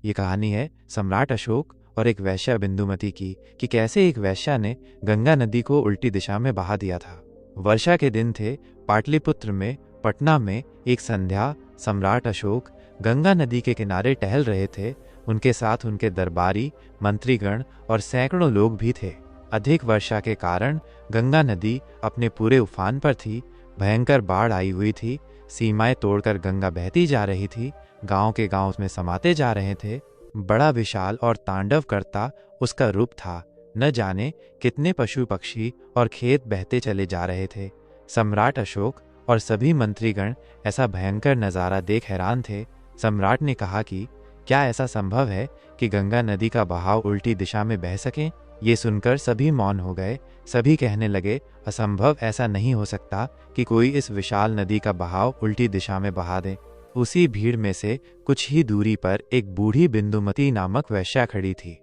ये कहानी है सम्राट अशोक और एक वैश्या बिंदुमती की कि कैसे एक वैश्या ने गंगा नदी को उल्टी दिशा में बहा दिया था। वर्षा के दिन थे। पाटलिपुत्र में पटना में एक संध्या सम्राट अशोक गंगा नदी के किनारे टहल रहे थे। उनके साथ उनके दरबारी, मंत्रीगण और सैकड़ों लोग भी थे। अधिक वर्षा के कारण गंगा नदी अपने पूरे उफान पर थी। भयंकर बाढ़ आई हुई थी। सीमाएं तोड़कर गंगा बहती जा रही थी। गांव के गांव उसमें समाते जा रहे थे। बड़ा विशाल और तांडव करता उसका रूप था। न जाने कितने पशु पक्षी और खेत बहते चले जा रहे थे। सम्राट अशोक और सभी मंत्रीगण ऐसा भयंकर नज़ारा देख हैरान थे। सम्राट ने कहा कि क्या ऐसा संभव है कि गंगा नदी का बहाव उल्टी दिशा में बह सके? ये सुनकर सभी मौन हो गए। सभी कहने लगे, असंभव, ऐसा नहीं हो सकता कि कोई इस विशाल नदी का बहाव उल्टी दिशा में बहा दे। उसी भीड़ में से कुछ ही दूरी पर एक बूढ़ी बिंदुमती नामक वैश्या खड़ी थी।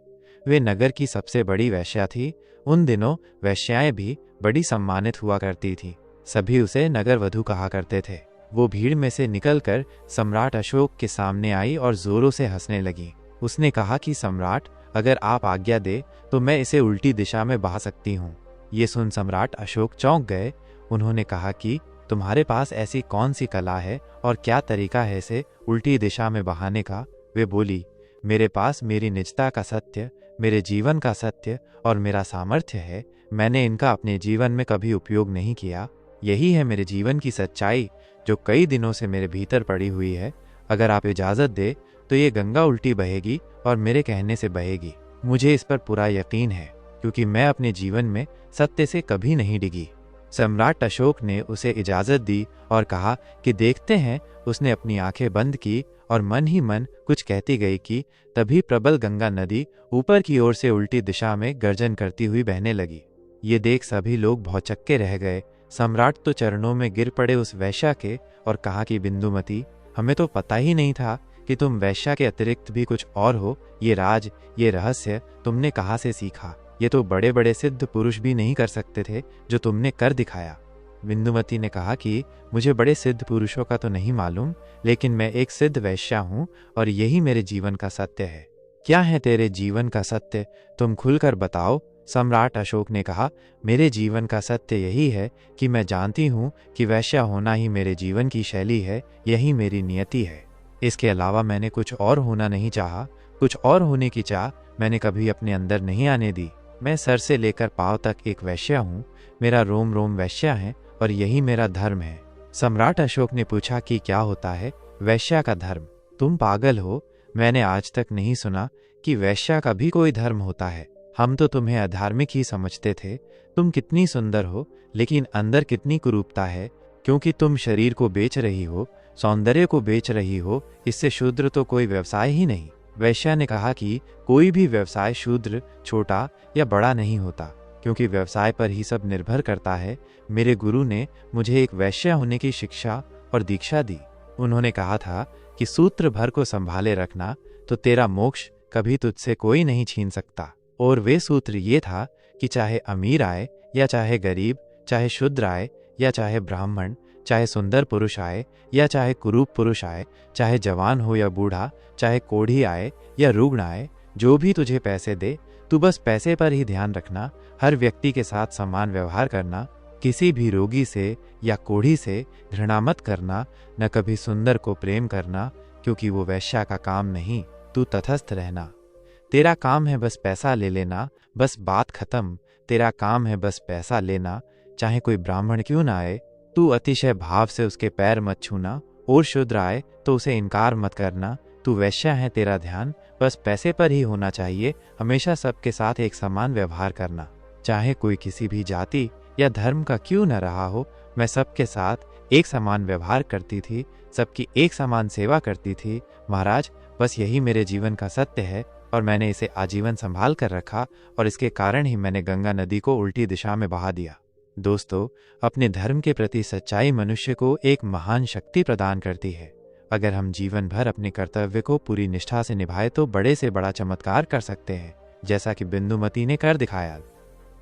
वे नगर की सबसे बड़ी वैश्या थी। उन दिनों वैश्याएं भी बड़ी सम्मानित हुआ करती थी। सभी उसे नगर वधू कहा करते थे। वो भीड़ में से निकलकर सम्राट अशोक के सामने आई और जोरों से हंसने लगी। उसने कहा कि सम्राट, अगर आप आज्ञा दे तो मैं इसे उल्टी दिशा में बहा सकती हूँ। ये सुन सम्राट अशोक चौंक गए। उन्होंने कहा कि तुम्हारे पास ऐसी कौन सी कला है और क्या तरीका है इसे उल्टी दिशा में बहाने का? वे बोली, मेरे पास मेरी निजता का सत्य, मेरे जीवन का सत्य और मेरा सामर्थ्य है। मैंने इनका अपने जीवन में कभी उपयोग नहीं किया। यही है मेरे जीवन की सच्चाई जो कई दिनों से मेरे भीतर पड़ी हुई है। अगर आप इजाज़त दे तो ये गंगा उल्टी बहेगी और मेरे कहने से बहेगी। मुझे इस पर पूरा यकीन है क्योंकि मैं अपने जीवन में सत्य से कभी नहीं डिगी। सम्राट अशोक ने उसे इजाज़त दी और कहा कि देखते हैं। उसने अपनी आंखें बंद की और मन ही मन कुछ कहती गई कि तभी प्रबल गंगा नदी ऊपर की ओर से उल्टी दिशा में गर्जन करती हुई बहने लगी। ये देख सभी लोग भौचक्के रह गए। सम्राट तो चरणों में गिर पड़े उस वैश्या के और कहा कि बिंदुमती, हमें तो पता ही नहीं था कि तुम वैश्या के अतिरिक्त भी कुछ और हो। ये राज, ये रहस्य तुमने कहाँ से सीखा? ये तो बड़े बड़े सिद्ध पुरुष भी नहीं कर सकते थे जो तुमने कर दिखाया। बिंदुमती ने कहा कि मुझे बड़े सिद्ध पुरुषों का तो नहीं मालूम, लेकिन मैं एक सिद्ध वैश्या हूँ और यही मेरे जीवन का सत्य है। क्या है तेरे जीवन का सत्य? तुम खुलकर बताओ। सम्राट अशोक ने कहा, मेरे जीवन का सत्य यही है कि मैं जानती हूँ कि वैश्या होना ही मेरे जीवन की शैली है, यही मेरी नियति है। इसके अलावा मैंने कुछ और होना नहीं चाहा। कुछ और होने की चाह मैंने कभी अपने अंदर नहीं आने दी। मैं सर से लेकर पांव तक एक वैश्या हूँ। मेरा रोम रोम वैश्या है और यही मेरा धर्म है। सम्राट अशोक ने पूछा कि क्या होता है वैश्या का धर्म? तुम पागल हो, मैंने आज तक नहीं सुना कि वैश्या का भी कोई धर्म होता है। हम तो तुम्हें अधार्मिक ही समझते थे। तुम कितनी सुंदर हो, लेकिन अंदर कितनी कुरूपता है। क्योंकि तुम शरीर को बेच रही हो, सौंदर्य को बेच रही हो, इससे शूद्र तो कोई व्यवसाय ही नहीं। वैश्या ने कहा कि कोई भी व्यवसाय शूद्र, छोटा या बड़ा नहीं होता, क्योंकि व्यवसाय पर ही सब निर्भर करता है। मेरे गुरु ने मुझे एक वैश्या होने की शिक्षा और दीक्षा दी। उन्होंने कहा था कि सूत्र भर को संभाले रखना तो तेरा मोक्ष कभी तुझसे कोई नहीं छीन सकता। और वे सूत्र ये था कि चाहे अमीर आए या चाहे गरीब, चाहे शूद्र आए या चाहे ब्राह्मण, चाहे सुंदर पुरुष आए या चाहे कुरूप पुरुष आए, चाहे जवान हो या बूढ़ा, चाहे कोढ़ी आए या रुग्ण आए, जो भी तुझे पैसे दे, तू बस पैसे पर ही ध्यान रखना। हर व्यक्ति के साथ समान व्यवहार करना। किसी भी रोगी से या कोढ़ी से घृणा मत करना। न कभी सुंदर को प्रेम करना, क्योंकि वो वैश्या का काम नहीं। तू तटस्थ रहना। तेरा काम है बस पैसा ले लेना, बस बात खत्म। तेरा काम है बस पैसा लेना, चाहे कोई ब्राह्मण क्यों ना आए। तू अतिशय भाव से उसके पैर मत छूना, और शूद्र आए तो उसे इनकार मत करना। तू वैश्या है, तेरा ध्यान बस पैसे पर ही होना चाहिए। हमेशा सबके साथ एक समान व्यवहार करना, चाहे कोई किसी भी जाति या धर्म का क्यों न रहा हो। मैं सबके साथ एक समान व्यवहार करती थी, सबकी एक समान सेवा करती थी। महाराज, बस यही मेरे जीवन का सत्य है और मैंने इसे आजीवन संभाल कर रखा, और इसके कारण ही मैंने गंगा नदी को उल्टी दिशा में बहा दिया। दोस्तों, अपने धर्म के प्रति सच्चाई मनुष्य को एक महान शक्ति प्रदान करती है। अगर हम जीवन भर अपने कर्तव्य को पूरी निष्ठा से निभाए तो बड़े से बड़ा चमत्कार कर सकते हैं, जैसा कि बिंदुमती ने कर दिखाया।